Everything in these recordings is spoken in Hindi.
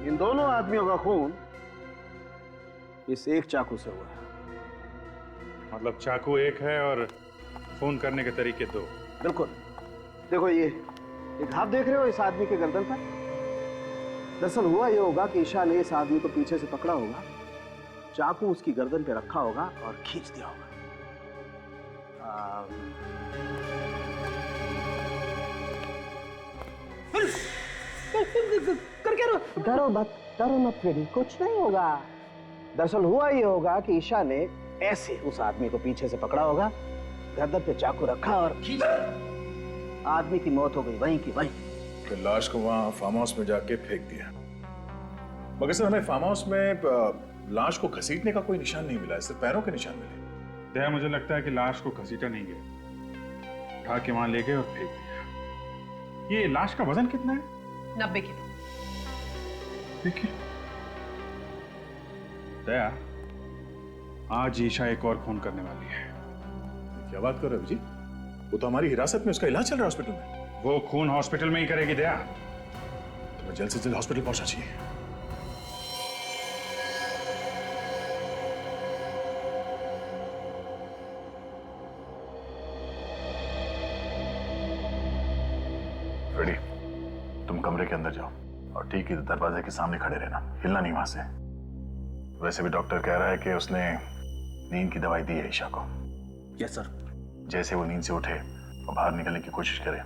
इन दोनों आदमियों का खून इस एक चाकू से हुआ है। मतलब चाकू एक है और खून करने के तरीके दो। बिल्कुल। देखो ये घाव देख रहे हो इस आदमी के गर्दन पर? दरअसल हुआ ये होगा कि ईशा ने इस आदमी को पीछे से पकड़ा होगा, चाकू उसकी गर्दन पे रखा होगा और खींच दिया होगा। कर क्या रहो? डरो मत फ्रेडी, कुछ नहीं होगा। दरअसल हुआ ये होगा कि ईशा ने ऐसे उस आदमी को पीछे से पकड़ा होगा, गर्दन पे चाकू रखा और खींच दिया। आदमी की मौत हो गई वहीं की वहीं। तो लाश को वहां फार्म हाउस में जाके फेंक दिया। मगर सर हमें फार्म हाउस में लाश को घसीटने का कोई निशान नहीं मिला, सिर्फ पैरों के निशान मिले। दया, मुझे लगता है कि लाश को घसीटा नहीं गया, उठा के वहां ले गए और फेंक दिया। ये लाश का वजन कितना है? 90 किलो। देखिए दया, आज ईशा एक और खून करने वाली है। क्या बात कर रहे हो जी? वो तो हमारी हिरासत में, उसका इलाज चल रहा है हॉस्पिटल में। वो खून हॉस्पिटल में ही करेगी दया। तो जल्द से जल्द हॉस्पिटल पहुंचना चाहिए। रेडी, तुम कमरे के अंदर जाओ और ठीक इधर दरवाजे के सामने खड़े रहना, हिलना नहीं वहां से। वैसे भी डॉक्टर कह रहा है कि उसने नींद की दवाई दी है ईशा को। Yes sir. जैसे वो नींद से उठे और बाहर निकलने की कोशिश करे,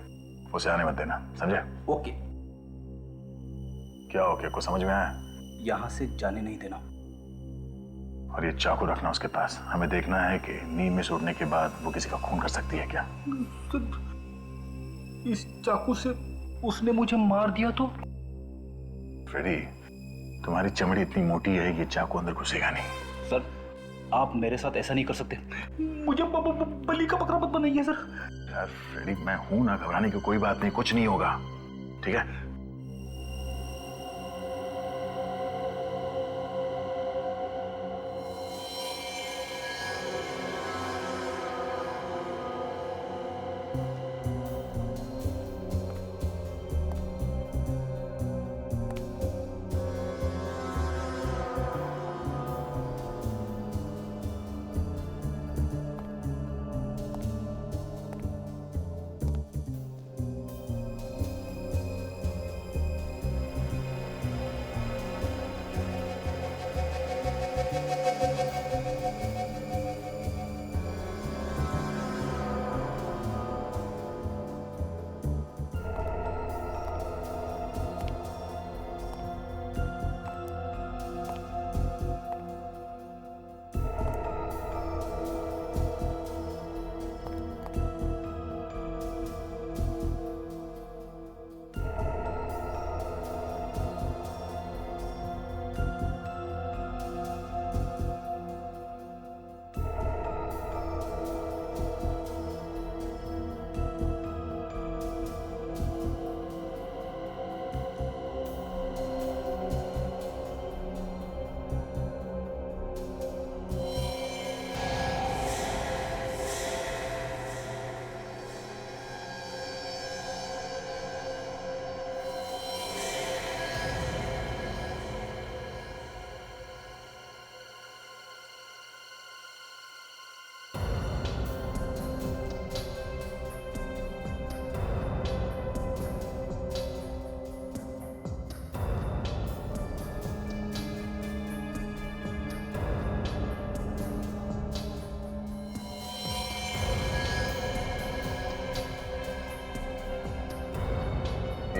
उसे आने मत देना, समझे? ओके। क्या ओके? को समझ में आया? यहां से जाने नहीं देना। और ये चाकू रखना उसके पास। हमें देखना है कि नींद में से उठने के बाद वो किसी का खून कर सकती है क्या। इस चाकू से उसने मुझे मार दिया तो? फ्रेडी, तुम्हारी चमड़ी इतनी मोटी है कि चाकू अंदर घुसेगा नहीं। सर आप मेरे साथ ऐसा नहीं कर सकते, मुझे बलि का बकरा मत बनाइए सर। यार फ्रेडी, मैं हूं ना, घबराने की कोई बात नहीं, कुछ नहीं होगा, ठीक है?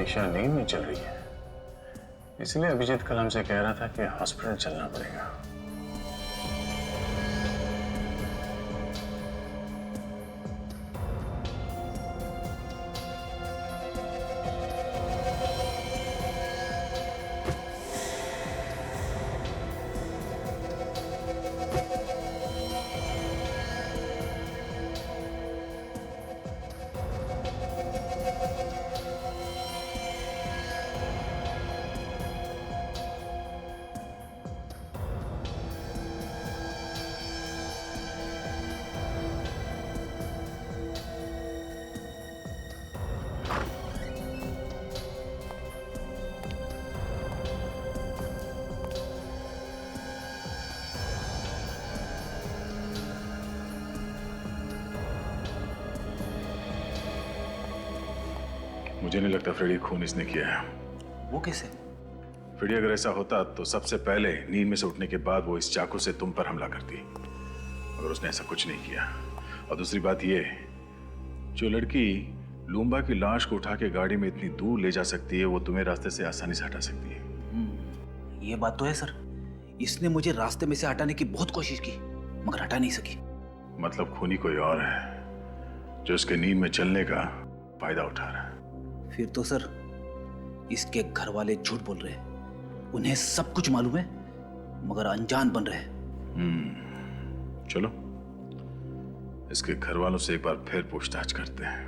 ईशा नींद में चल रही है, इसलिए अभिजीत कल हमसे कह रहा था कि हॉस्पिटल चलना पड़ेगा। मुझे नहीं लगता फ्रेडी खून इसने किया है। वो कैसे? फ्रेडी अगर ऐसा होता तो सबसे पहले नींद में से उठने के बाद वो इस चाकू से तुम पर हमला करती, मगर उसने ऐसा कुछ नहीं किया। और दूसरी बात ये, जो लड़की लूम्बा की लाश को उठा के गाड़ी में इतनी दूर ले जा सकती है, वो तुम्हें रास्ते से आसानी से हटा सकती है। ये बात तो है सर। इसने मुझे रास्ते में से हटाने की बहुत कोशिश की, मगर हटा नहीं सकी। मतलब खूनी कोई और है जो उसके नींद में चलने का फायदा उठा रहा है। फिर तो सर इसके घर वाले झूठ बोल रहे हैं। उन्हें सब कुछ मालूम है, मगर अनजान बन रहे हैं। चलो इसके घर वालों से एक बार फिर पूछताछ करते हैं।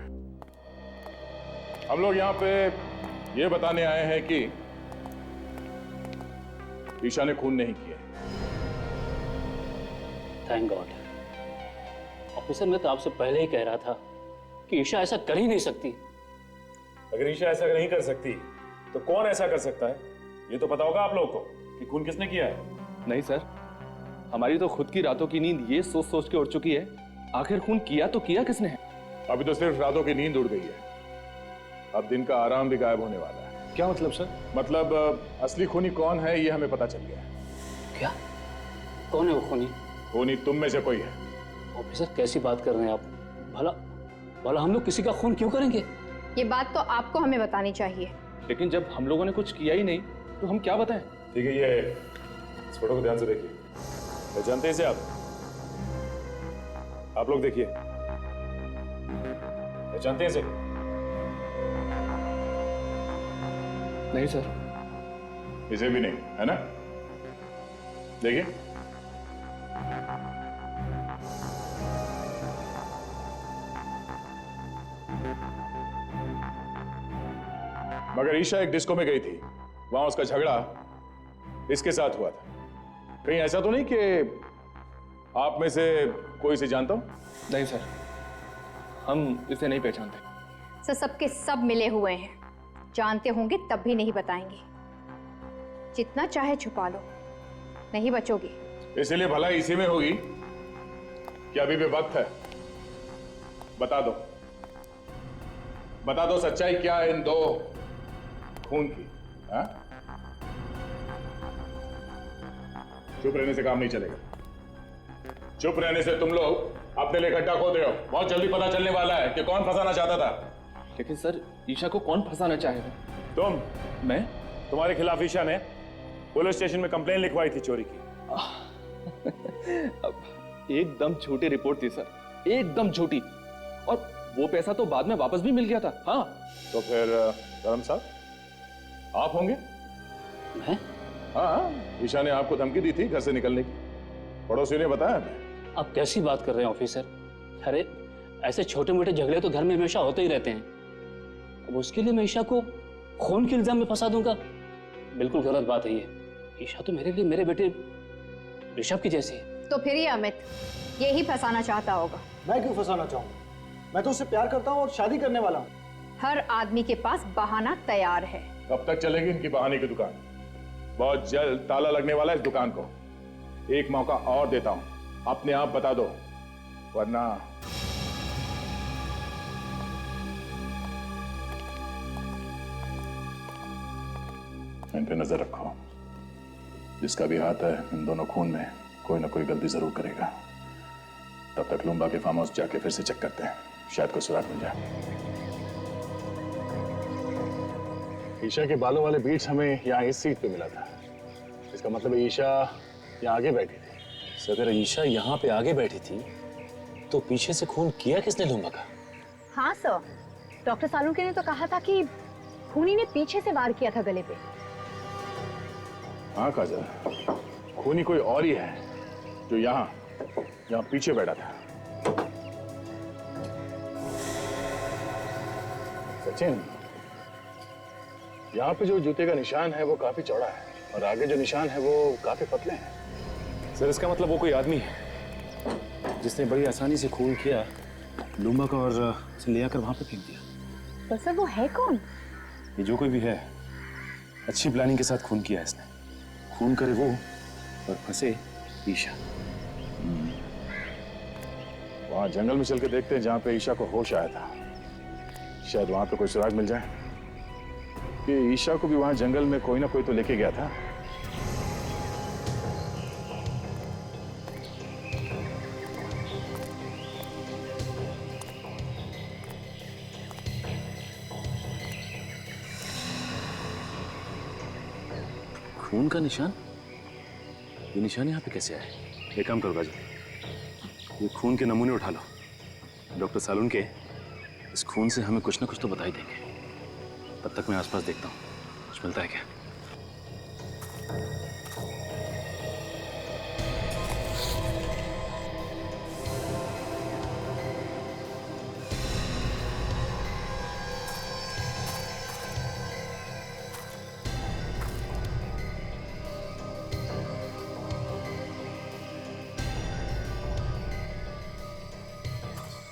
हम लोग यहाँ पे ये बताने आए हैं कि ईशा ने खून नहीं किया। Thank God. ऑफिसर, मैं तो आपसे पहले ही कह रहा था कि ईशा ऐसा कर ही नहीं सकती। अगर ईशा ऐसा नहीं कर सकती तो कौन ऐसा कर सकता है? ये तो पता होगा आप लोगों को कि खून किसने किया है। नहीं सर, हमारी तो खुद की रातों की नींद ये सोच सोच के उड़ चुकी है, आखिर खून किया तो किया किसने है? अभी तो सिर्फ रातों की नींद उड़ गई है, अब दिन का आराम भी गायब होने वाला है। क्या मतलब सर? मतलब असली खूनी कौन है ये हमें पता चल गया है। क्या? कौन है वो खूनी? खूनी तुम में से कोई है। ऑफिसर, कैसी बात कर रहे हैं आप? भला भला हम लोग किसी का खून क्यों करेंगे? ये बात तो आपको हमें बतानी चाहिए। लेकिन जब हम लोगों ने कुछ किया ही नहीं तो हम क्या बताएं? ठीक है, ये इस फोटो को ध्यान से देखिए। पहचानते हैं इसे आप लोग देखिए, पहचानते हैं इसे? नहीं सर। इसे भी नहीं, है ना? देखिए, मगर ईशा एक डिस्को में गई थी, वहां उसका झगड़ा इसके साथ हुआ था। कहीं ऐसा तो नहीं कि आप में से कोई से जानता हूं? नहीं सर, हम इसे नहीं पहचानते। सर, सबके सब मिले हुए हैं, जानते होंगे तब भी नहीं बताएंगे। जितना चाहे छुपा लो, नहीं बचोगे। इसलिए भलाई इसी में होगी कि अभी भी वक्त है। बता दो, बता दो सच्चाई क्या है इन दो खून की। हाँ? चुप रहने से काम नहीं चलेगा। चुप रहने से तुम लोग अपने लिए गड्ढा खोद रहे हो। बहुत जल्दी पता चलने वाला है कि कौन फंसाना चाहता था। लेकिन सर, ईशा को कौन फंसाना चाहेगा? तुम। मैं? तुम्हारे खिलाफ ईशा ने पुलिस स्टेशन में कंप्लेन लिखवाई थी चोरी की। एकदम झूठी रिपोर्ट थी सर, एकदम झूठी। और वो पैसा तो बाद में वापस भी मिल गया था। हाँ। तो फिर धर्म साहब आप होंगे? मैं? हाँ, ईशा ने आपको धमकी दी थी घर से निकलने की, पड़ोसियों ने बताया हमें। आप कैसी बात कर रहे हैं ऑफिसर? अरे ऐसे छोटे मोटे झगड़े तो घर में हमेशा होते ही रहते हैं। अब उसके लिए मैं ईशा को खून के इल्जाम में फंसा दूंगा? बिल्कुल गलत बात है ये। ईशा तो मेरे लिए मेरे बेटे ऋषभ की जैसी है। तो फिर ये अमित यही फंसाना चाहता होगा। मैं क्यों फंसाना चाहूंगा? मैं तो उससे प्यार करता हूँ और शादी करने वाला हूँ। हर आदमी के पास बहाना तैयार है। कब तक चलेगी इनकी बहाने की दुकान? बहुत जल्द ताला लगने वाला है इस दुकान को। एक मौका और देता हूं, अपने आप बता दो, वरना इन पे नजर रखो। जिसका भी हाथ है इन दोनों खून में, कोई ना कोई गलती जरूर करेगा। तब तक लूम्बा के फार्म हाउस जाके फिर से चेक करते हैं, शायद कोई सुराग मिल जाए। ईशा के बालों वाले बीट्स हमें यहाँ इस सीट पे मिला था। इसका मतलब ईशा यहाँ आगे बैठी थी। सर, अगर ईशा यहाँ पे आगे बैठी थी तो पीछे से खून किया किसने लूम्बा का? हाँ सर, डॉक्टर सालुंके ने तो कहा था कि खूनी ने पीछे से वार किया था गले पे। हाँ काजल, खूनी कोई और ही है जो यहाँ पीछे बैठा था। सचिन, यहाँ पे जो जूते का निशान है वो काफी चौड़ा है और आगे जो निशान है वो काफी पतले हैं। सर, इसका मतलब वो कोई आदमी है जिसने बड़ी आसानी से खून किया लूम्बा का और उसे ले आकर वहां पे फेंक दिया। पर सर वो है कौन? ये जो कोई भी है, अच्छी प्लानिंग के साथ खून किया है इसने। खून करे वो और फंसे ईशा। वहां जंगल में चल के देखते हैं जहां पे ईशा को होश आया था। शायद वहां पे कोई सुराग मिल जाए। कि ईशा को भी वहां जंगल में कोई ना कोई तो लेके गया था। खून का निशान? ये निशान यहाँ पे कैसे आए? एक काम करो काजल, ये खून के नमूने उठा लो। डॉक्टर सालून के इस खून से हमें कुछ ना कुछ तो बता ही देंगे। तब तक मैं आसपास देखता हूँ कुछ मिलता है क्या।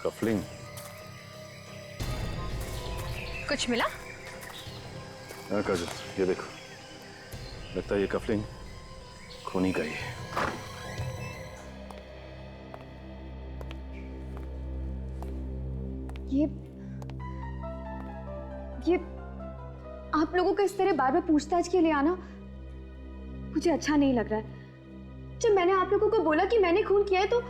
कफलिंग कुछ मिला? हाँ काजल, ये देखो, लगता है ये कफलिंग खूनी का ही है। ये आप लोगों का इस तरह बार बार पूछताछ के लिए आना मुझे अच्छा नहीं लग रहा है। जब मैंने आप लोगों को बोला कि मैंने खून किया है तो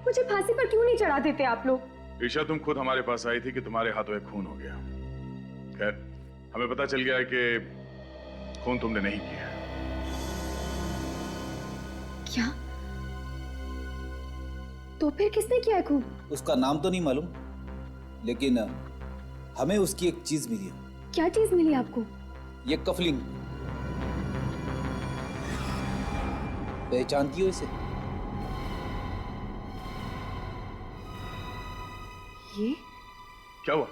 मुझे फांसी पर क्यों नहीं चढ़ा देते आप लोग? ईशा, तुम खुद हमारे पास आई थी कि तुम्हारे हाथों एक खून हो गया। खैर, हमें पता चल गया है कि खून तुमने नहीं किया। क्या? तो फिर किसने किया है खून? उसका नाम तो नहीं मालूम, लेकिन हमें उसकी एक चीज मिली है। क्या चीज मिली आपको? ये कफलिंग। पहचानती हो इसे? ये क्या हुआ?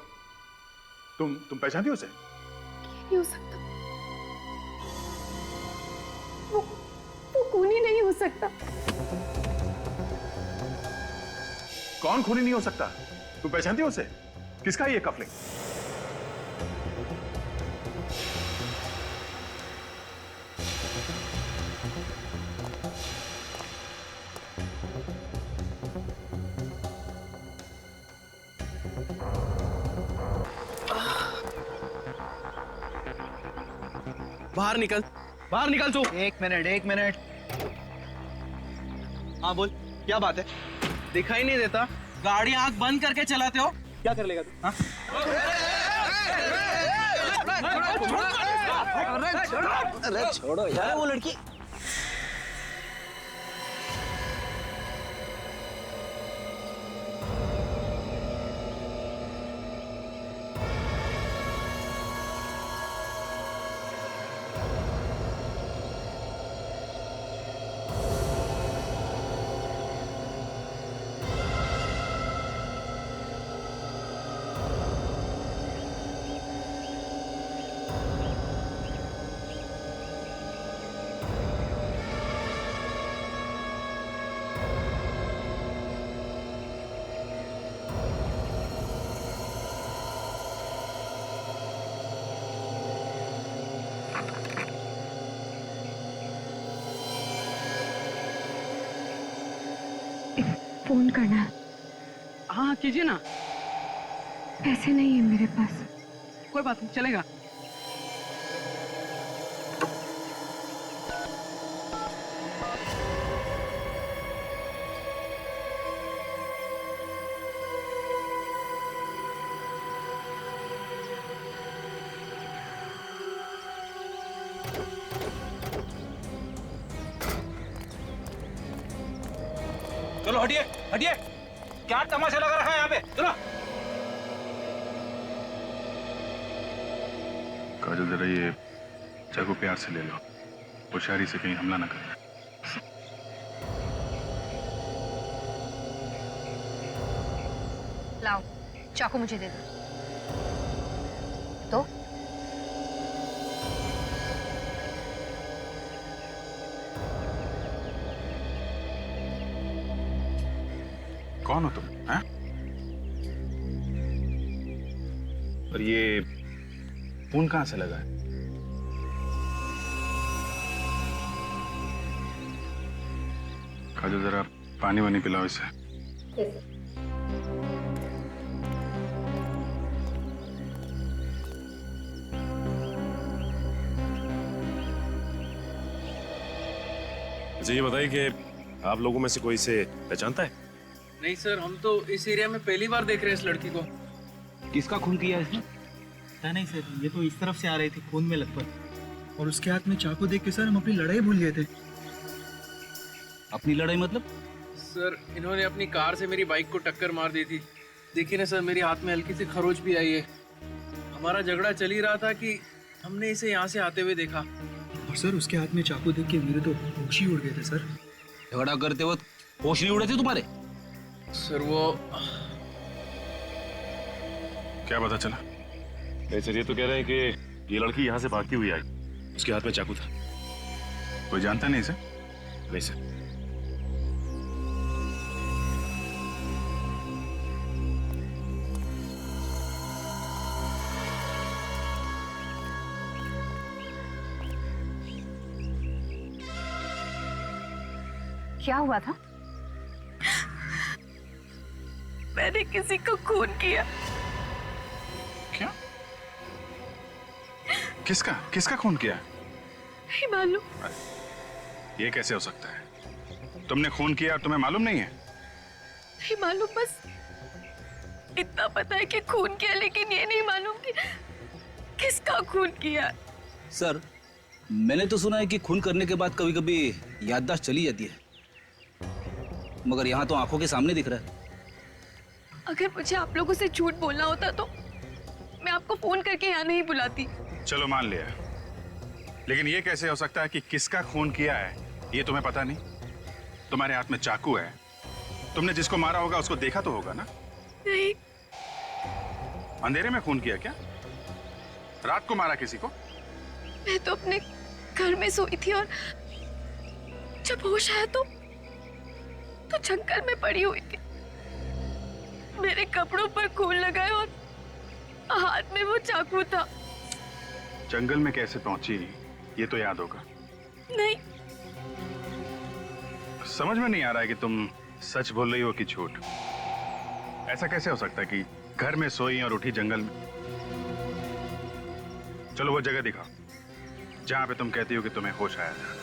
तुम पहचानती हो उसे? नहीं हो सकता। वो खूनी नहीं हो सकता। कौन खूनी नहीं हो सकता? तुम पहचानती हो उसे? किसका है ये कफलिंग? बाहर निकल तू। एक मिनट। हाँ बोल, क्या बात है? दिखाई नहीं देता? गाड़ी आंख बंद करके चलाते हो? क्या कर लेगा तू? हाँ? अरे छोड़ो यार, वो लड़की। फोन करना है। हाँ कीजिए ना। पैसे नहीं है मेरे पास। कोई बात नहीं, चलेगा। चलो हटिए हटिए, क्या तमाशा लगा रखा है यहाँ पे? चलो। काजल, जरा ये चाकू प्यार से ले लो, होशियारी से कहीं हमला ना करें। लाओ, चाकू मुझे दे दो। तो कौन हो तुम? हैं? और ये खून कहां से लगा है? काजल, जरा पानी वानी पिलाओ इसे। अच्छा ये बताइए कि आप लोगों में से कोई इसे पहचानता है? नहीं सर, हम तो इस एरिया में पहली बार देख रहे हैं इस लड़की को। किसका खून किया है इसने? पता नहीं सर, ये तो इस तरफ से आ रही थी खून में लथपथ, और उसके हाथ में चाकू देख के सर हम अपनी लड़ाई भूल गए थे। अपनी लड़ाई मतलब? सर इन्होंने अपनी कार से मेरी बाइक को टक्कर मार दी थी। देखिए ना सर, मेरे हाथ में हल्की सी खरोच भी आई है। हमारा झगड़ा चल ही रहा था कि हमने इसे यहाँ से आते हुए देखा। और सर उसके हाथ में चाकू देख के मेरे तो होश ही उड़ गए थे सर। झगड़ा करते वक्त होश नहीं उड़े थे तुम्हारे? सर वो क्या पता चला? नहीं सर, ये तो कह रहे हैं कि ये लड़की यहाँ से भागती हुई आई, उसके हाथ में चाकू था। कोई जानता नहीं सर? नहीं सर। क्या हुआ था? मैंने किसी को खून किया। क्या? किसका किसका खून किया? नहीं मालूम। ये कैसे हो सकता है? तुमने खून किया और तुम्हें मालूम नहीं है? नहीं मालूम, बस इतना पता है कि खून किया, लेकिन ये नहीं मालूम कि किसका खून किया। सर मैंने तो सुना है कि खून करने के बाद कभी कभी याददाश्त चली जाती है, मगर यहाँ तो आंखों के सामने दिख रहा है। अगर मुझे आप लोगों से झूठ बोलना होता तो मैं आपको फोन करके यहाँ नहीं बुलाती। चलो मान लिया, लेकिन ये कैसे हो सकता है कि किसका खून किया है ये तुम्हें पता नहीं? तुम्हारे हाथ में चाकू है, तुमने जिसको मारा होगा उसको देखा तो होगा ना? नहीं। अंधेरे में खून किया क्या? रात को मारा किसी को? मैं तो अपने घर में सोई थी और जब होश आया तो जंगल में पड़ी हुई थी। मेरे कपड़ों पर खून लगाए और हाथ में वो चाकू था। जंगल में कैसे पहुंची ये तो याद होगा? नहीं। समझ में नहीं आ रहा है कि तुम सच बोल रही हो कि झूठ। ऐसा कैसे हो सकता है कि घर में सोई और उठी जंगल में? चलो वो जगह दिखाओ जहां पे तुम कहती हो कि तुम्हें होश आया था।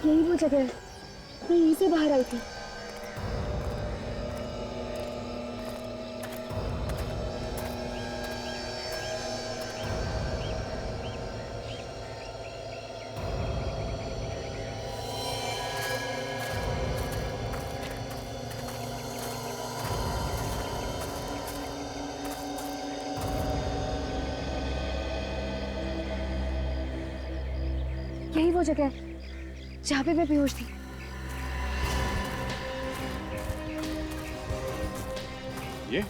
यही वो जगह है, मैं यहीं से बाहर आई थी। यही वो जगह है जहाँ पे मैं बेहोश थी। ये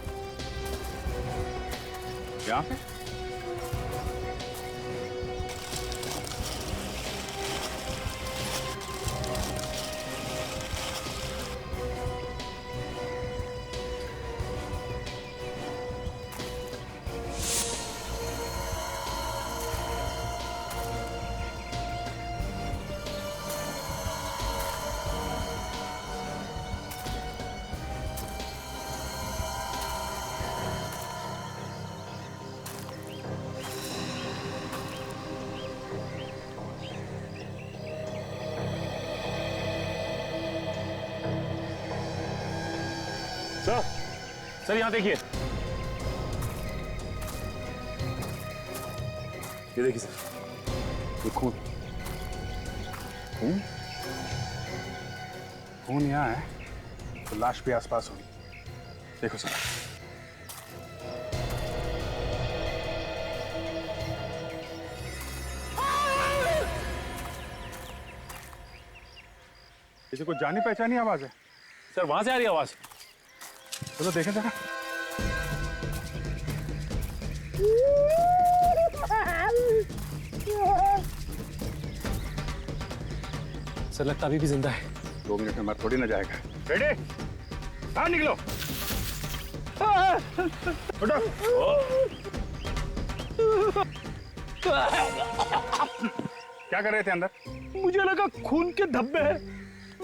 यहाँ पे? सर यहाँ देखिए, ये देखिए सर, ये खून। खून? खून यहाँ है तो लाश भी आसपास होगी। देखो सर, इसे कुछ जानी पहचानी आवाज है। सर वहां से आ रही आवाज। चलो देखें जरा। सर लगता अभी भी जिंदा है। 2 मिनट में मर थोड़ी ना जाएगा। रेडी? बाहर निकलो। उठो। क्या कर रहे थे अंदर? मुझे लगा खून के धब्बे हैं,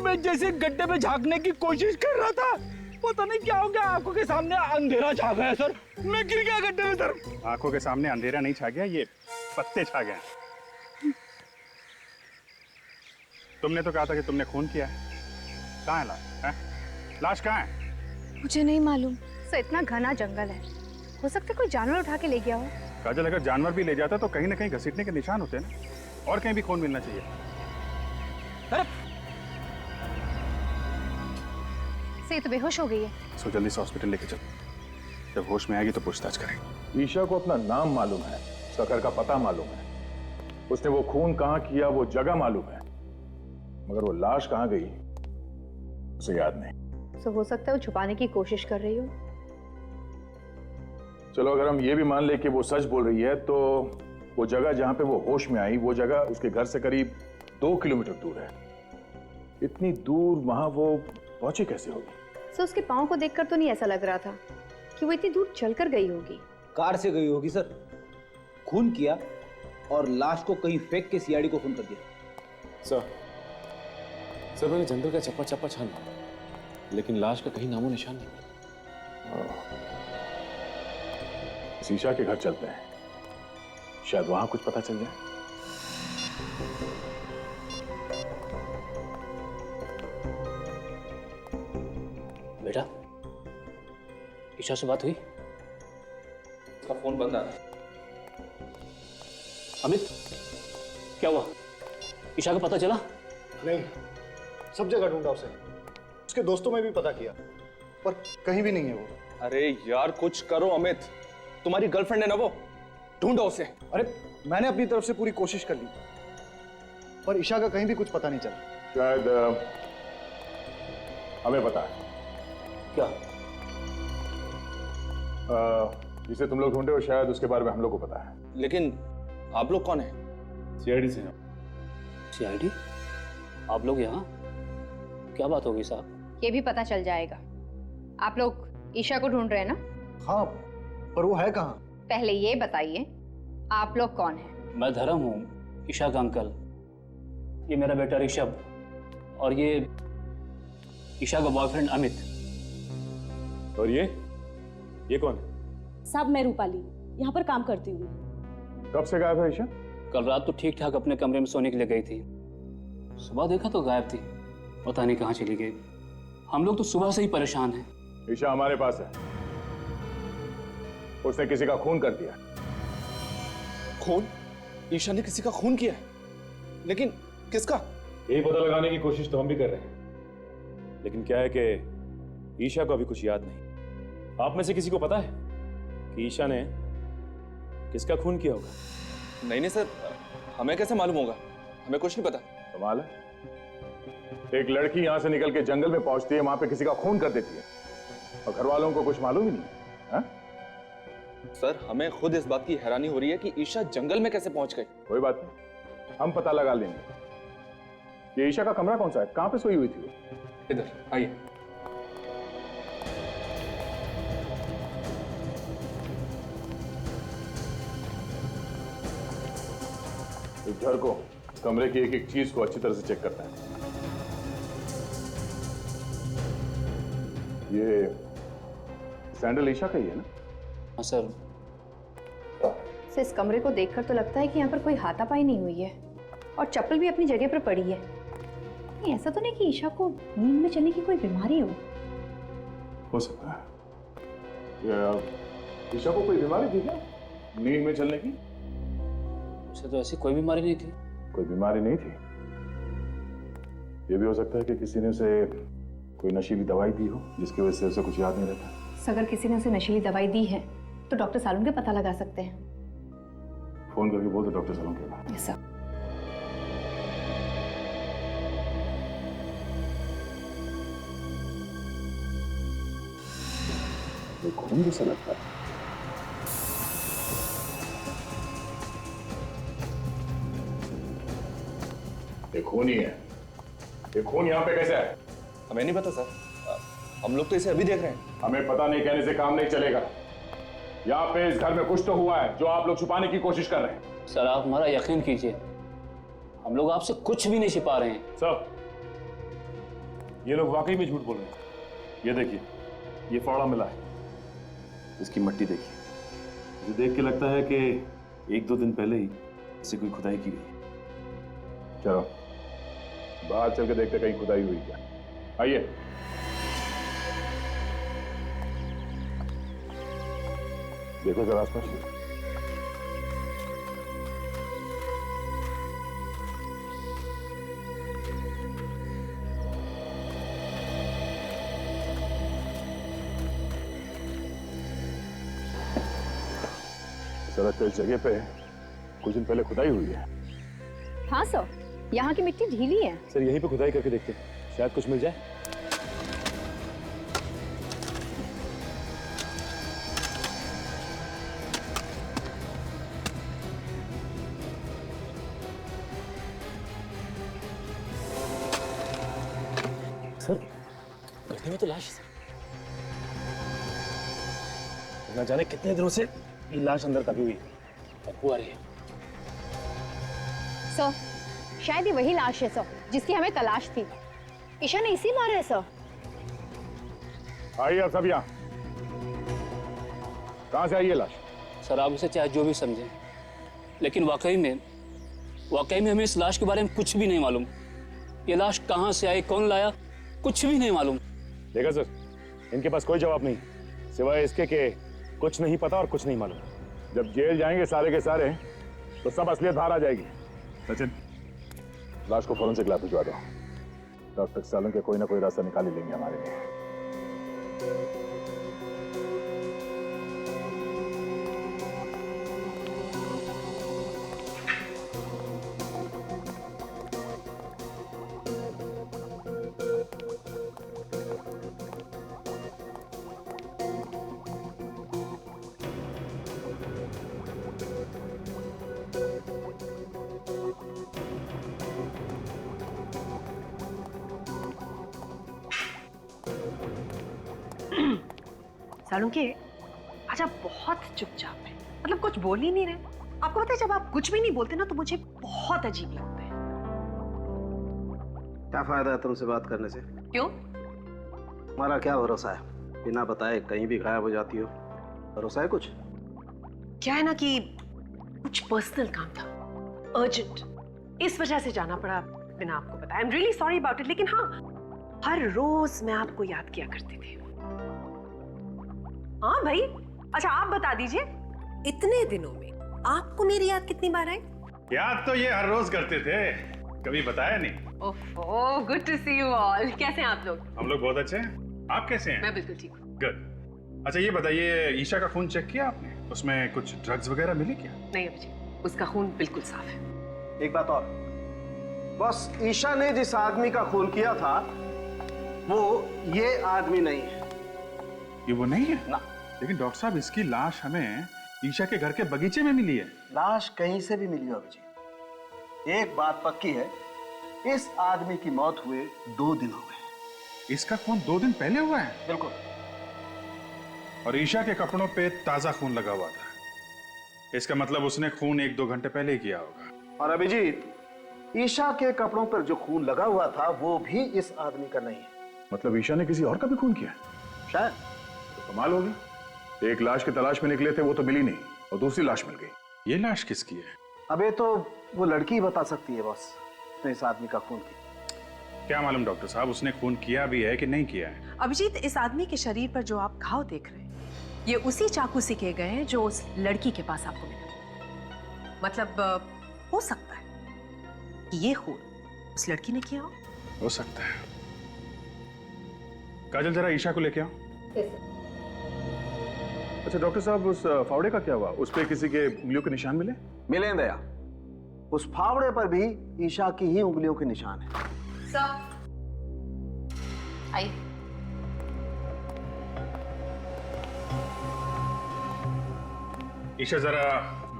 मैं जैसे गड्ढे में झांकने की कोशिश कर रहा था, पता नहीं क्या हो गया, आंखों के सामने अंधेरा छा गया है सर। मैं गिर गया गड्ढे में सर। आंखों के सामने अंधेरा नहीं छा गया, ये पत्ते छा गए। तुमने तो कहा था कि तुमने खून किया है। कहाँ है लाश? लाश कहाँ है? मुझे नहीं मालूम सर, इतना घना जंगल है, हो सकता है कोई जानवर उठा के ले गया हो। काजल, अगर जानवर भी ले जाता तो कहीं ना कहीं घसीटने के निशान होते हैं ना, और कहीं भी खून मिलना चाहिए। से तो बेहोश हो गई है। सो जल्दी से हॉस्पिटल लेके चलो, जब होश में आएगी तो पूछताछ करेंगे। ईशा को अपना नाम मालूम है, उसका घर का पता मालूम है, उसने वो खून कहाँ किया वो जगह मालूम है, मगर वो लाश कहाँ गई उसे याद नहीं। तो हो सकता है वो छुपाने की कोशिश कर रही हो। चलो अगर हम ये भी मान ले कि वो सच बोल रही है, तो वो जगह जहां पे वो होश में आई, वो जगह उसके घर से करीब 2 किलोमीटर दूर है। इतनी दूर वहां वो पहुंची कैसे होगी? सर, उसके पाँव को देखकर तो नहीं ऐसा लग रहा था कि वो इतनी दूर चलकर गई होगी। कार से गई होगी सर, खून किया और लाश को कहीं फेंक के सीआईडी को फोन कर दिया। सर मैंने जंगल का चप्पा चप्पा छाना, लेकिन लाश का कहीं नामो निशान नहीं मिला। शीशा के घर चलते हैं, शायद वहां कुछ पता चल जाए। बेटा, ईशा से बात हुई? उसका फोन बंद आ रहा है। अमित, क्या हुआ? ईशा का पता चला? नहीं, सब जगह ढूंढा उसे, उसके दोस्तों में भी पता किया, पर कहीं भी नहीं है वो। अरे यार कुछ करो अमित, तुम्हारी गर्लफ्रेंड है ना वो, ढूंढो उसे। अरे मैंने अपनी तरफ से पूरी कोशिश कर ली, पर ईशा का कहीं भी कुछ पता नहीं चला। शायद हमें पता है क्या? जिसे तुम लोग ढूंढे हो, शायद उसके बारे में हम लोग को पता है। लेकिन आप लोग कौन हैं? सीआईडी से। सीआईडी? आप लोग यहाँ? क्या बात होगी साहब? ये भी पता चल जाएगा। आप लोग ईशा को ढूंढ रहे हैं ना? हाँ, पर वो है कहाँ? पहले ये बताइए, आप लोग कौन हैं? मैं धर्म हूँ, ईशा का अंकल। ये मेरा बेटा ऋषभ, और ये ईशा का बॉयफ्रेंड अमित। और ये कौन है? साहब मैं रूपाली, यहाँ पर काम करती हूँ। कब से गायब है ईशा? कल रात तो ठीक ठाक अपने कमरे में सोने के लिए गई थी, सुबह देखा तो गायब थी, पता नहीं कहाँ चली गई। हम लोग तो सुबह से ही परेशान हैं। ईशा हमारे पास है, उसने किसी का खून कर दिया। खून? ईशा ने किसी का खून किया है? लेकिन किसका? यही पता लगाने की कोशिश तो हम भी कर रहे हैं, लेकिन क्या है कि ईशा को अभी कुछ याद नहीं। आप में से किसी को पता है कि ईशा ने किसका खून किया होगा? नहीं सर, हमें कैसे मालूम होगा? हमें कुछ नहीं पता। कमाल है, एक लड़की यहां से निकल के जंगल में पहुंचती है, वहां पे किसी का खून कर देती है, और घर वालों को कुछ मालूम ही नहीं है। सर हमें खुद इस बात की हैरानी हो रही है कि ईशा जंगल में कैसे पहुंच गई। कोई बात नहीं, हम पता लगा लेंगे। ये ईशा का कमरा कौन सा है? कहां पे सोई हुई थी वो? इधर आइए। इस घर को, कमरे की एक एक चीज को अच्छी तरह से चेक करता है। ये सैंडल ईशा का ही है ना? हाँ सर। सर, इस कमरे को देखकर तो लगता है कि यहाँ पर कोई हाथापाई नहीं हुई है, और चप्पल भी अपनी जगह पर पड़ी है। नहीं, ऐसा तो नहीं कि ईशा को नींद में चलने की कोई बीमारी हो सकता है। ईशा को कोई बीमारी थी क्या नींद में चलने की? उसे तो ऐसी कोई बीमारी नहीं थी। कोई बीमारी नहीं थी? ये भी हो सकता है कि किसी ने उसे कोई नशीली दवाई दी हो, जिसकी वजह से उसे कुछ याद नहीं रहता। अगर किसी ने उसे नशीली दवाई दी है तो डॉक्टर सालून के पता लगा सकते हैं। फोन करके बोल दो डॉक्टर सालून के पास। Yes sir. ये खून जैसा लगता है। ये खून ही है। ये खून यहाँ पे कैसे है? हमें नहीं पता सर, हम लोग तो इसे अभी देख रहे हैं। हमें पता नहीं कहने से काम नहीं चलेगा। यहाँ पे इस घर में कुछ तो हुआ है जो आप लोग छुपाने की कोशिश कर रहे हैं। सर आप हमारा यकीन कीजिए, हम लोग आपसे कुछ भी नहीं छिपा रहे हैं। सर ये लोग वाकई में झूठ बोल रहे हैं। ये देखिए, ये फावड़ा मिला है, इसकी मट्टी देखिए। मुझे देख के लगता है कि 1-2 दिन पहले ही इसे कोई खुदाई की गई। चलो बाहर चल के देखते कहीं खुदाई हुई क्या। आइए। देखो जरा आसपास। सड़क पे इस जगह पे कुछ दिन पहले खुदाई हुई है। हाँ सर, यहाँ की मिट्टी ढीली है। सर यहीं पे खुदाई करके देखते हैं, शायद कुछ मिल जाए। सर गड्ढे में तो लाश है। ना जाने कितने दिनों से ये लाश अंदर दबी हुई है। बदबू आ रही है। सर शायद ये वही लाश है सर जिसकी हमें तलाश थी। ईशा ने इसी मारा है सर। आइए आप सब यहाँ। कहाँ से आई ये लाश? सर आप उसे चाहे जो भी समझें, लेकिन वाकई में हमें इस लाश के बारे में कुछ भी नहीं मालूम। ये लाश कहाँ से आई, कौन लाया, कुछ भी नहीं मालूम। देखा सर, इनके पास कोई जवाब नहीं सिवाय इसके कि कुछ नहीं पता और कुछ नहीं मालूम। जब जेल जाएंगे सारे के सारे तो सब असलियत बाहर आ जाएगी। सचिन, लाश को फौरन से क्लास भिजवा दो। डॉक्टर सालन के कोई ना कोई रास्ता निकाल ही लेंगे हमारे लिए। सालुंके, आज आप बहुत चुपचाप हैं, मतलब कुछ बोल ही नहीं रहे। आपको पता है जब आप कुछ भी नहीं बोलते ना तो मुझे बहुत अजीब लगता है। क्या फायदा है तुमसे बात करने से? क्यों? हमारा क्या भरोसा है, बिना बताए कहीं भी गायब हो जाती हो। भरोसा है कुछ? क्या है ना कि कुछ पर्सनल काम था, अर्जेंट, इस वजह से जाना पड़ा बिना आपको बताया। I am really sorry about it. लेकिन हाँ, हर रोज मैं आपको याद किया करती थी। हाँ भाई, अच्छा आप बता दीजिए, इतने दिनों में आपको मेरी याद कितनी बार आई? याद तो ये हर रोज करते थे, कभी बताया नहीं। Oh, good to see you all. कैसे हैं आप लोग? हम लोग बहुत अच्छे हैं, आप कैसे हैं? मैं बिल्कुल ठीक हूँ। गुड। अच्छा ये बताइए, ईशा का खून चेक किया आपने? उसमें कुछ ड्रग्स वगैरह मिले क्या? नहीं अभिजीत, उसका खून बिल्कुल साफ है। एक बात और, बस ईशा ने जिस आदमी का खून किया था वो ये आदमी नहीं है। ये वो नहीं है ना। लेकिन डॉक्टर साहब, इसकी लाश हमें ईशा के घर के बगीचे में मिली है। लाश कहीं से भी मिली हो अभिजीत, एक बात पक्की है, इस आदमी की मौत हुए 2 दिन हो गए। इसका खून 2 दिन पहले हुआ है? बिल्कुल। और ईशा के कपड़ों पे ताजा खून लगा हुआ था, इसका मतलब उसने खून 1-2 घंटे पहले ही किया होगा। और अभिजीत, ईशा के कपड़ों पर जो खून लगा हुआ था वो भी इस आदमी का नहीं है। मतलब ईशा ने किसी और का भी खून किया? शायद। तो कमाल होगी, एक लाश की तलाश में निकले थे, वो तो मिली नहीं और दूसरी लाश मिल गई। ये लाश किसकी है? अबे तो वो लड़की बता सकती है बस, तो इस आदमी का खून की। क्या मालूम डॉक्टर साहब, उसने खून किया भी है कि नहीं किया है? अभिजीत, इस आदमी के शरीर पर जो आप घाव देख रहे हैं, ये उसी चाकू से किए गए हैं जो उस लड़की के पास आपको मिला। मतलब हो सकता है कि ये खून उस लड़की ने किया हो सकता है। काजल, जरा ईशा को लेके आओ। अच्छा डॉक्टर साहब, उस फावड़े का क्या हुआ? उस पे किसी के उंगलियों के निशान मिले? मिले दया, उस फावड़े पर भी ईशा की ही उंगलियों के निशान है। सर आइए। ईशा, जरा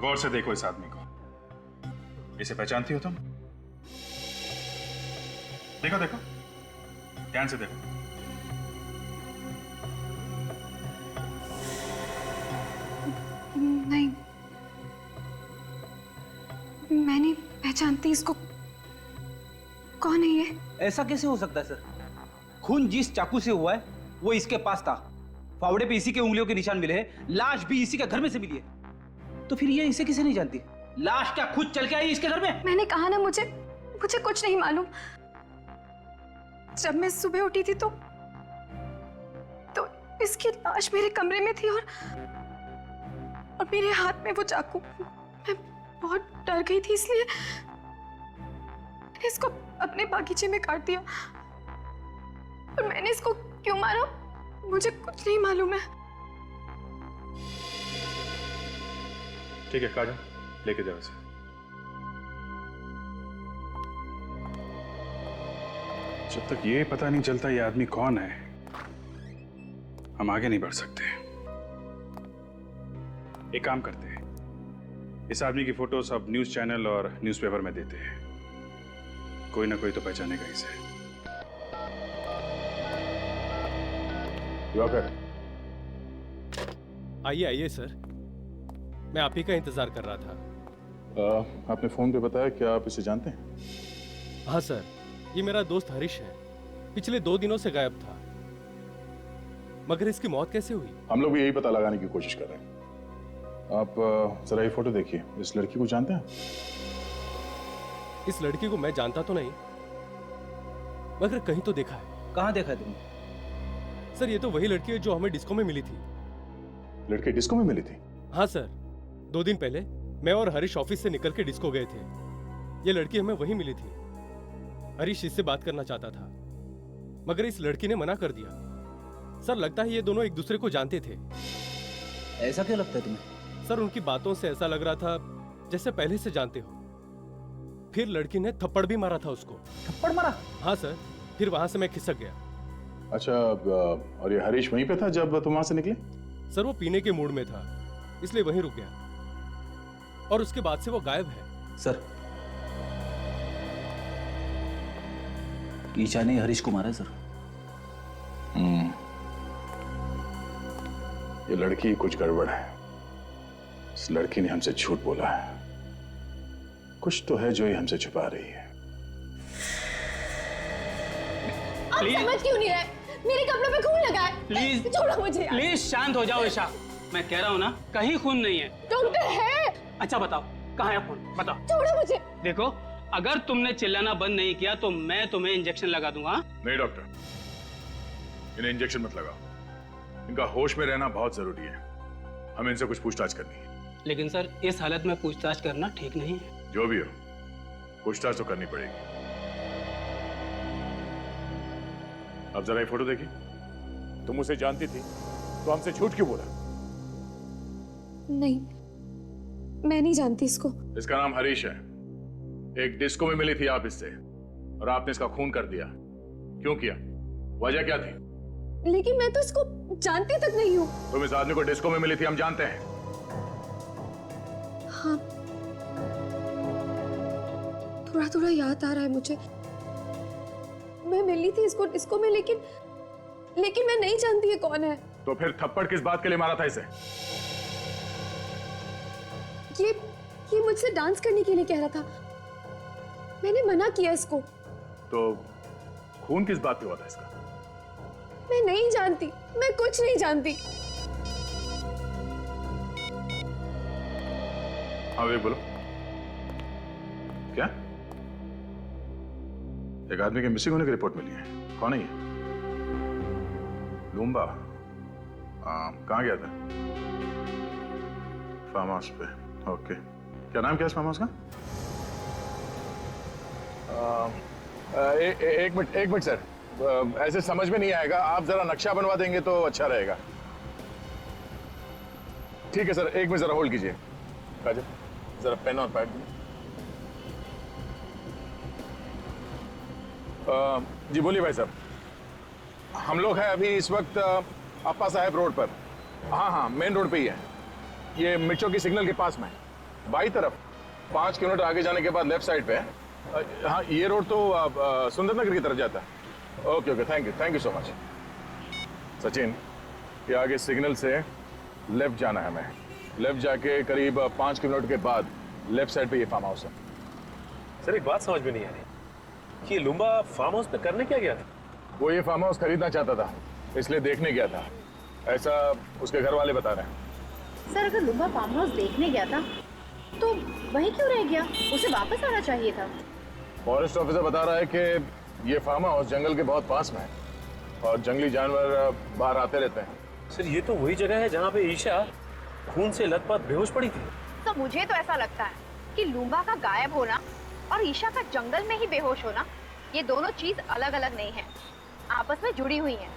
गौर से देखो इस आदमी को। इसे पहचानती हो तुम? देखो देखो, ध्यान से देखो। नहीं, मैं नहीं पहचानती इसको। कौन है ये? ऐसा कैसे हो सकता है सर? खून जिस चाकू से हुआ है वो इसके पास था फावड़े पे इसी के उंगलियों के निशान मिले हैं, लाश भी इसी के घर में से मिली है। तो फिर ये इसे किसे नहीं जानती? लाश क्या खुद चल के आई इसके घर में? मैंने कहा ना, मुझे कुछ नहीं मालूम। जब मैं सुबह उठी थी तो इसकी लाश मेरे कमरे में थी और मेरे हाथ में वो चाकू। मैं बहुत डर गई थी, इसलिए मैंने इसको अपने बागीचे में काट दिया। और मैंने इसको क्यों मारा मुझे कुछ नहीं मालूम है। ठीक है काजल, लेके जाओ इसे। जब तक ये पता नहीं चलता ये आदमी कौन है, हम आगे नहीं बढ़ सकते। एक काम करते हैं, इस आदमी की फोटो सब न्यूज चैनल और न्यूज़पेपर में देते हैं, कोई ना कोई तो पहचानेगा इसे। आइए आइए सर, मैं आप ही का इंतजार कर रहा था। आपने फोन पे बताया कि आप इसे जानते हैं? हाँ सर, ये मेरा दोस्त हरीश है, पिछले 2 दिनों से गायब था। मगर इसकी मौत कैसे हुई? हम लोग भी यही पता लगाने की कोशिश कर रहे हैं। आप जरा ये फोटो देखिए, इस लड़की को जानते हैं? इस लड़की को मैं जानता तो नहीं, मगर कहीं तो देखा है। कहाँ देखा है तुमने? सर ये तो वही लड़की है जो हमें डिस्को में मिली थी। लड़की डिस्को में मिली थी? हाँ सर, 2 दिन पहले मैं और हरीश ऑफिस से निकल के डिस्को गए थे। ये लड़की हमें वहीं मिली थी। हरीश इससे बात करना चाहता था, मगर इस लड़की ने मना कर दिया। सर लगता है ये दोनों एक दूसरे को जानते थे। ऐसा क्यों लगता है तुम्हें? सर उनकी बातों से ऐसा लग रहा था जैसे पहले से जानते हो। फिर लड़की ने थप्पड़ भी मारा था उसको। थप्पड़ मारा? हाँ सर, फिर वहां से मैं खिसक गया। अच्छा, और ये हरीश वहीं पे था जब तुम वहां से निकले? सर वो पीने के मूड में था, इसलिए वहीं रुक गया और उसके बाद से वो गायब है। सर ईशा ने हरीश को मारा है सर। ये लड़की कुछ गड़बड़ है। इस लड़की ने हमसे झूठ बोला है। कुछ तो है जो ये हमसे छुपा रही है। आप समझ क्यों नहीं रहे? मेरे कपड़ों पे खून लगा है। प्लीज छोड़ो मुझे यार। प्लीज शांत हो जाओ ईशा, मैं कह रहा हूँ ना कहीं खून नहीं है। डॉक्टर है। अच्छा बताओ कहाँ है खून, बताओ। छोड़ो मुझे। देखो अगर तुमने चिल्लाना बंद नहीं किया तो मैं तुम्हें इंजेक्शन लगा दूंगा। नहीं डॉक्टर, इन्हें इंजेक्शन मत लगाओ। इनका होश में रहना बहुत जरूरी है। हमें इनसे कुछ पूछताछ करनी है। लेकिन सर इस हालत में पूछताछ करना ठीक नहीं है। जो भी हो, पूछताछ तो करनी पड़ेगी। अब जरा ये फोटो देखिए। तुम उसे जानती थी तो हमसे झूठ क्यों बोला? नहीं, मैं नहीं जानती इसको। इसका नाम हरीश है। एक डिस्को में मिली थी आप इससे और आपने इसका खून कर दिया। क्यों किया? वजह क्या थी? लेकिन मैं तो इसको जानती तक नहीं हूँ। तुम इस आदमी को डिस्को में मिली थी, हम जानते हैं। हाँ, थोड़ा थोड़ा याद आ रहा है मुझे। मैं मिली थी इसको डिस्को में, लेकिन मैं नहीं जानती ये कौन है। तो फिर थप्पड़ किस बात के लिए मारा था इसे? ये मुझसे डांस करने के लिए कह रहा था। मैंने मना किया इसको। तो खून किस बात पे हुआ था इसका? मैं नहीं जानती, मैं कुछ नहीं जानती। हाँ वे बोलो, क्या? एक आदमी के मिसिंग होने की रिपोर्ट मिली है। कौन है ये? लूम्बा? कहाँ गया था? फार्म हाउस पे। ओके, क्या नाम क्या है इस फार्म हाउस का? एक मिनट सर, ऐसे समझ में नहीं आएगा। आप जरा नक्शा बनवा देंगे तो अच्छा रहेगा। ठीक है सर, एक मिनट जरा होल्ड कीजिए। काजल जरा पेन और पैड दीजिए। जी बोलिए भाई साहब। हम लोग हैं अभी इस वक्त अप्पा साहब रोड पर। हाँ, मेन रोड पे ही है। ये मिर्चों की सिग्नल के पास में है, बाई तरफ 5 किलोमीटर आगे जाने के बाद लेफ्ट साइड पे है। हाँ, ये रोड तो सुंदर नगर की तरफ जाता है। Okay, thank you so much. Sachin, ये आगे सिग्नल से लेफ्ट जाना है हमें। लेफ्ट जाके करीब 5 किलोमीटर के बाद लेफ्ट साइड पे ये फार्म हाउस है। सर एक बात समझ में नहीं आ रही कि ये लुम्बा फार्म हाउस पे करने क्या गया था? वो ये फार्म हाउस खरीदना चाहता था, इसलिए देखने गया था। ऐसा उसके घर वाले बता रहे हैं। सर, अगर लुम्बा फार्म हाउस देखने गया था तो वहीं क्यों रह गया? उसे वापस आना चाहिए था। फॉरेस्ट ऑफिसर बता रहा है कि ये फार्म हाउस जंगल के बहुत पास में है और जंगली जानवर बाहर आते रहते हैं। सर ये तो वही जगह है जहाँ पे ईशा खून से लथपथ बेहोश पड़ी थी। तो मुझे तो ऐसा लगता है कि लुम्बा का गायब होना और ईशा का जंगल में ही बेहोश होना, ये दोनों चीज अलग अलग नहीं है, आपस में जुड़ी हुई हैं।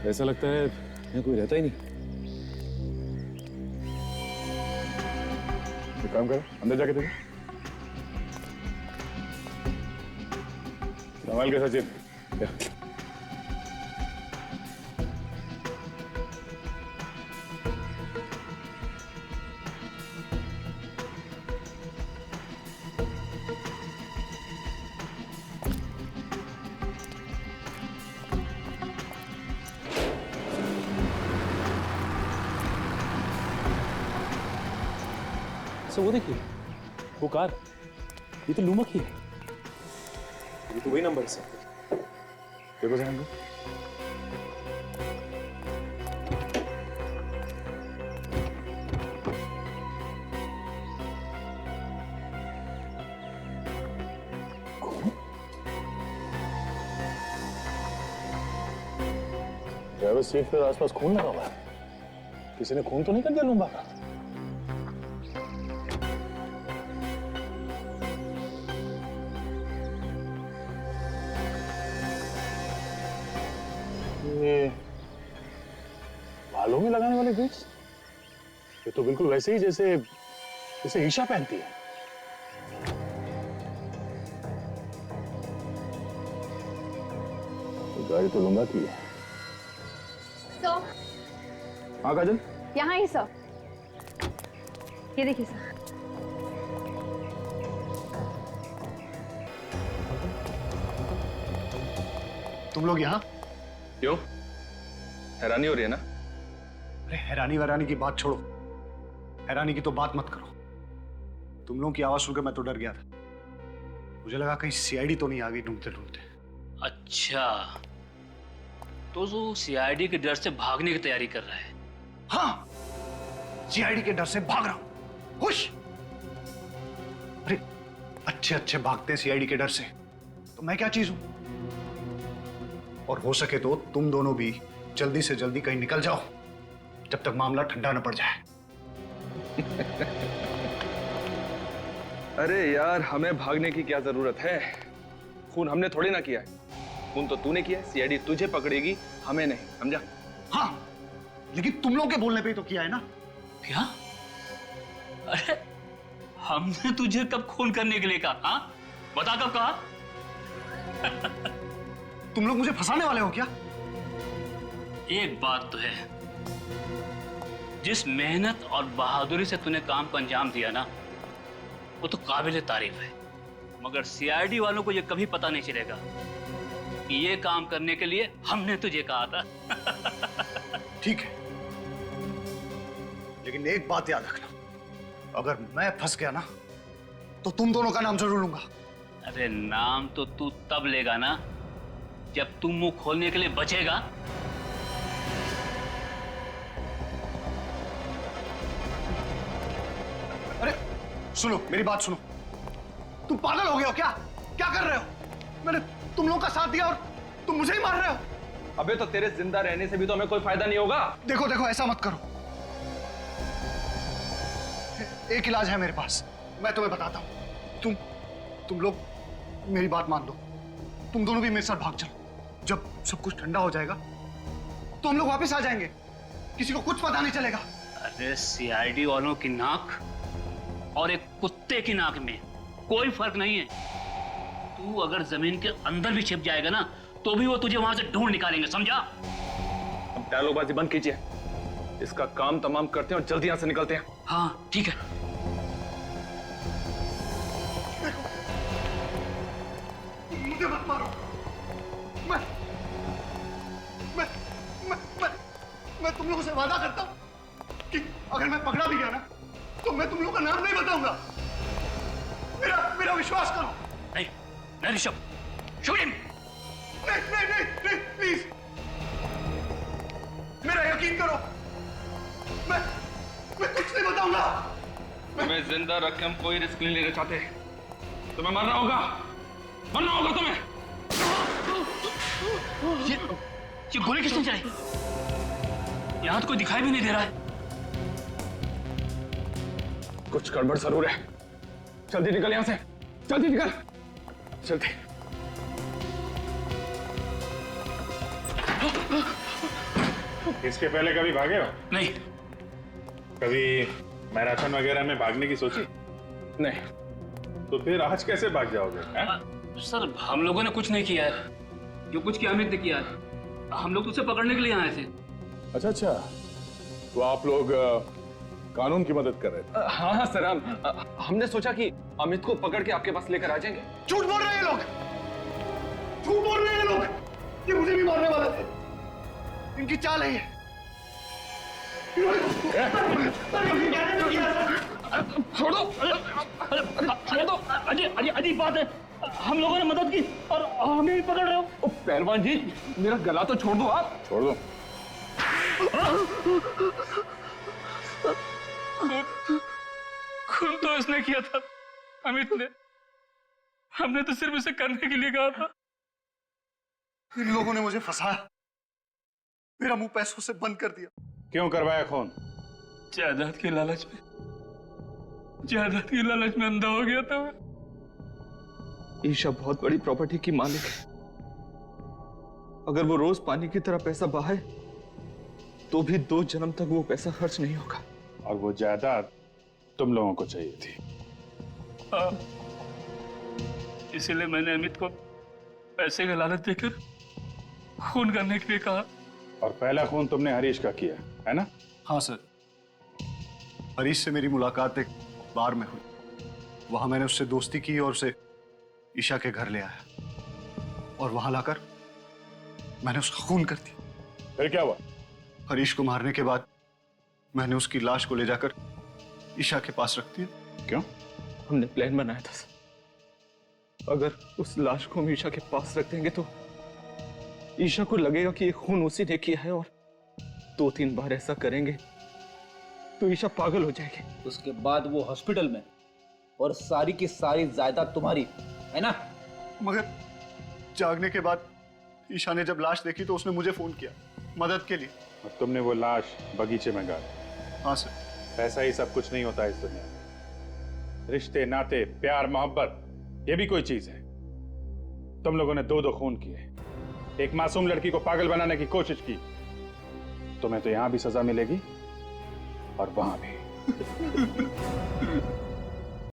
ऐसा लगता है यहाँ कोई रहता ही नहीं। एक काम करो, अंदर जाके देखो। संभाल के सचिन। सर वो देखिए, वो कार, ये तो लुम्बा की है। ये तो वही नंबर है सर। देखो जरा इनको। ड्राइवर सीट पर आसपास खून लगा हुआ है। किसी ने खून तो नहीं कर दिया लुम्बा का? ये बालों में लगाने वाले बीट्स, ये तो बिल्कुल वैसे ही जैसे जैसे ईशा पहनती है। तो गाड़ी तो लुम्बा की है। सर, हाँ काजल, यहाँ ही सर, ये देखिए सर। तुम लोग यहाँ? क्यों? हैरानी हो रही है ना? अरे हैरानी वैरानी की बात छोड़ो, हैरानी की तो बात मत करो। तुम लोगों की आवाज सुनकर मैं तो डर गया था। मुझे लगा कहीं सीआईडी तो नहीं आ गई ढूंढते ढूंढते। अच्छा, तो जो सीआईडी के डर से भागने की तैयारी कर रहा है? हाँ, सीआईडी के डर से भाग रहा हूं। खुश? अरे अच्छे अच्छे भागते हैं सीआईडी के डर से, तो मैं क्या चीज हूं? और हो सके तो तुम दोनों भी जल्दी से जल्दी कहीं निकल जाओ, जब तक मामला ठंडा न पड़ जाए। अरे यार, हमें भागने की क्या जरूरत है? खून हमने थोड़ी ना किया है। खून तो तूने किया है। सीआईडी तुझे पकड़ेगी, हमें नहीं, समझा? हाँ, लेकिन तुम लोगों के बोलने पे ही तो किया है ना। क्या? अरे हमने तुझे कब खून करने के लिए कहा? हाँ, बता कब कहा? तुम लोग मुझे फंसाने वाले हो क्या? एक बात तो है, जिस मेहनत और बहादुरी से तूने काम को अंजाम दिया ना, वो तो काबिल तारीफ है। मगर सीआईडी वालों को ये कभी पता नहीं चलेगा कि ये काम करने के लिए हमने तुझे कहा था। ठीक है, लेकिन एक बात याद रखना, अगर मैं फंस गया ना तो तुम दोनों का नाम जरूर लूंगा। अरे नाम तो तू तब लेगा ना जब तू मुंह खोलने के लिए बचेगा। अरे सुनो, मेरी बात सुनो। तुम पागल हो गए हो क्या? क्या कर रहे हो? मैंने तुम लोगों का साथ दिया और तुम मुझे ही मार रहे हो। अबे तो तेरे जिंदा रहने से भी तो हमें कोई फायदा नहीं होगा। देखो देखो, ऐसा मत करो। एक इलाज है मेरे पास, मैं तुम्हें बताता हूं। तुम लोग मेरी बात मान लो, तुम दोनों भी मेरे साथ भाग चलो। जब सब कुछ ठंडा हो जाएगा तो हम लोग वापस आ जाएंगे, किसी को कुछ पता नहीं चलेगा। अरे सीआईडी वालों की नाक और एक कुत्ते की नाक में कोई फर्क नहीं है। तू अगर जमीन के अंदर भी छिप जाएगा ना, तो भी वो तुझे वहां से ढूंढ निकालेंगे, समझा? अब डायलॉगबाजी बंद कीजिए, इसका काम तमाम करते हैं और जल्दी यहां से निकलते हैं। हाँ ठीक है। मुझे मत मारो, मैं मैं तुम लोगों से वादा करता हूं कि अगर मैं पकड़ा भी गया ना तो मैं तुम लोगों का नाम नहीं बताऊंगा। मेरा विश्वास करो। नहीं ऋषभ, शूट हिम। नहीं, प्लीज मेरा यकीन करो। मैं कुछ नहीं बताऊंगा। तुम्हें जिंदा रख के हम कोई रिस्क नहीं लेना चाहते। तुम्हें मरना होगा तुम्हें। ये गोली किसने चलाई? यहाँ तो कोई दिखाई भी नहीं दे रहा है। कुछ गड़बड़ जरूर है। जल्दी निकल यहाँ से, जल्दी निकल, जल्दी। इसके पहले कभी भागे हो? नहीं। कभी मैराथन वगैरह में भागने की सोची? नहीं। तो फिर आज कैसे भाग जाओगे? सर हम लोगों ने कुछ नहीं किया है। जो कुछ किया अमित ने किया है। हम लोग तो उसे पकड़ने के लिए आए थे। अच्छा, तो आप लोग कानून की मदद कर रहे थे? हाँ सर, हमने सोचा कि अमित को पकड़ के आपके पास लेकर आ जाएंगे। झूठ बोल रहे हैं लोग, झूठ बोल रहे हैं लोग। ये मुझे भी मारने वाले थे। इनकी चाल है ये। छोड़ दो। अजीब बात है। हम लोगों ने मदद की और हमें भी पकड़ रहे हो। पहलवान जी, मेरा गला तो छोड़ दो आप। छोड़ दो। खून तो इसने किया था, अमित ने। हमने तो सिर्फ इसे करने के लिए कहा था। इन लोगों ने मुझे फंसाया, मेरा मुंह पैसों से बंद कर दिया। क्यों करवाया खून? जायदाद की लालच में अंधा हो गया था मैं। ईशा बहुत बड़ी प्रॉपर्टी की मालिक है। अगर वो रोज पानी की तरह पैसा बहाए तो भी 2 जन्म तक वो पैसा खर्च नहीं होगा। और वो जायदाद तुम लोगों को चाहिए थी। इसीलिए मैंने अमित को पैसे का लालच देकर खून करने के लिए कहा। और पहला खून तुमने हरीश का किया है ना? हाँ सर, हरीश से मेरी मुलाकात एक बार में हुई। वहां मैंने उससे दोस्ती की और उसे ईशा के घर ले आया और वहां लाकर मैंने उसका खून कर दिया। फिर क्या हुआ? हरीश को मारने के बाद मैंने उसकी लाश को ले जाकर ईशा के पास रख दिया। क्यों? हमने प्लान बनाया था सर। अगर उस लाश को हम ईशा के पास रख देंगे तो ईशा को लगेगा कि ये खून उसी ने किया है, और 2-3 बार ऐसा करेंगे तो ईशा पागल हो जाएगी। उसके बाद वो हॉस्पिटल में, और सारी की सारी जायदाद तुम्हारी है ना? मगर जागने के बाद ईशा ने जब लाश देखी तो उसने मुझे फोन किया मदद के लिए। और तुमने वो लाश बगीचे में गाड़ी? हाँ सर। पैसा ही सब कुछ नहीं होता इस दुनिया में। रिश्ते, नाते, प्यार, मोहब्बत, ये भी कोई चीज है। तुम लोगों ने 2 खून किए, एक मासूम लड़की को पागल बनाने की कोशिश की। तुम्हें तो यहां भी सजा मिलेगी और वहां भी।